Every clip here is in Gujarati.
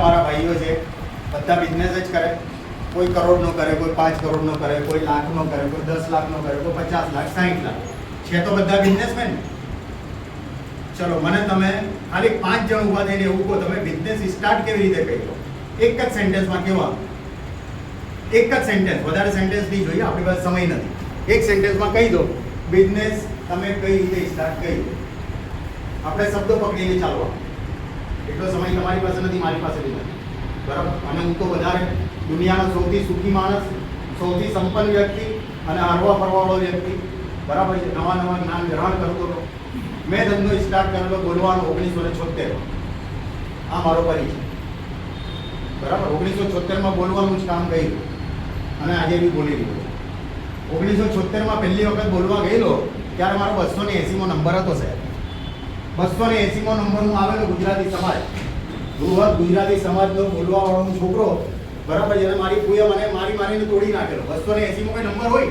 મારા ભાઈઓ છે બધા બિઝનેસ જ કરે, કોઈ કરોડનો કરે, કોઈ 5 કરોડનો કરે, કોઈ લાખનો કરે, કોઈ 10 લાખનો કરે, કોઈ 50 લાખ, 60 લાખ, છે તો બધા બિઝનેસમેન. ચલો મને તમે ખાલી 5 જણ ઊભા થઈને એવું કહો, તમે બિઝનેસ સ્ટાર્ટ કેવી રીતે કર્યો? એક જ સેન્ટેન્સમાં કેવા? એક જ સેન્ટેન્સ, વધારે સેન્ટેન્સ નહીં જોઈએ, આપણી પાસે સમય નથી. એક સેન્ટેન્સમાં કહી દો બિઝનેસ તમે કઈ રીતે સ્ટાર્ટ કર્યું. આપણે શબ્દો પકડીને ચાલવા, એટલો સમય તમારી પાસે નથી, મારી પાસે બી નથી, બરાબર? અને હું તો વધારે દુનિયાનો સૌથી સુખી માણસ, સૌથી સંપન્ન વ્યક્તિ અને હરવા ફરવાવાળો વ્યક્તિ, બરાબર છે. નવા નવા જ્ઞાન ગ્રહણ કરતો હતો. મેં ધંધો સ્ટાર્ટ કરેલો બોલવાનો 1976. આ મારો પરિચય, બરાબર. 1976માં બોલવાનું જ કામ કર્યું અને આજે બી બોલી રહ્યો. 1976માં પહેલી વખત બોલવા ગયેલો ત્યારે મારો 280મો નંબર હતો સાહેબ. 280મો નંબર હું આવેલો ગુજરાતી સમાજ, બૃહદ ગુજરાતી સમાજનો બોલવા વાળો છોકરો, બરાબર. જ્યારે મારી પૂએ મને મારીને તોડી નાખેલો. 280મો કઈ નંબર હોય?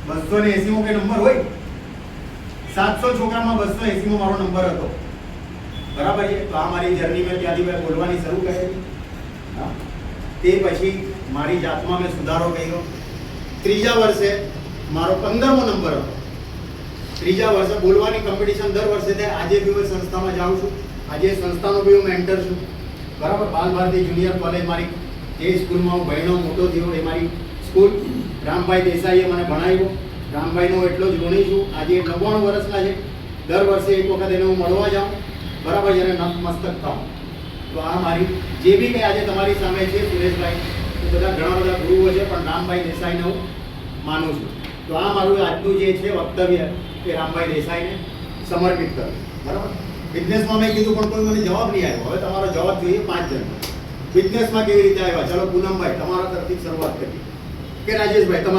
280મો કઈ નંબર હોય? 700 છોકરામાં 280મો મારો નંબર હતો, બરાબર છે. તો આ મારી જર્ની મેં ત્યાંથી મેં બોલવાની શરૂ કરી. તે પછી મારી જાતમાં મેં સુધારો કર્યો. ત્રીજા વર્ષે મારો 15મો નંબર હતો. ત્રીજા વર્ષે બોલવાની કોમ્પિટિશન દર વર્ષે થાય. આજે બી હું સંસ્થામાં જાઉં છું, આજે સંસ્થાનો બી હું મેન્ટર છું, બરાબર. બાલ ભારતી જુનિયર કોલેજ મારી જે સ્કૂલમાં હું ભણ્યો મોટો થયો એ મારી સ્કૂલ. રામભાઈ દેસાઈએ મને ભણાવ્યો. રામભાઈનો એટલો જ ઋણી છું. આજે 99 વર્ષના છે. દર વર્ષે એક વખત એને હું મળવા જાઉં, બરાબર. જ્યારે નતમસ્તક થાઉં. તો આ મારી જે બી કંઈ આજે તમારી સામે છે સુરેશભાઈ, એ બધા ઘણા બધા ગુરુઓ છે, પણ રામભાઈ દેસાઈને હું માનું છું. તો આ મારું આજનું જે છે વક્તવ્ય એ રામભાઈ દેસાઈને સમર્પિત કરું, બરાબર. બિઝનેસમાં મેં કીધું પણ કોઈ મને જવાબ નહીં આવ્યો. હવે તમારો જવાબ જોઈએ 5 જણ. બિઝનેસમાં કેવી રીતે આવ્યા? ચલો પૂનમભાઈ તમારા તરફથી શરૂઆત કરીએ કે રાજેશભાઈ તમારા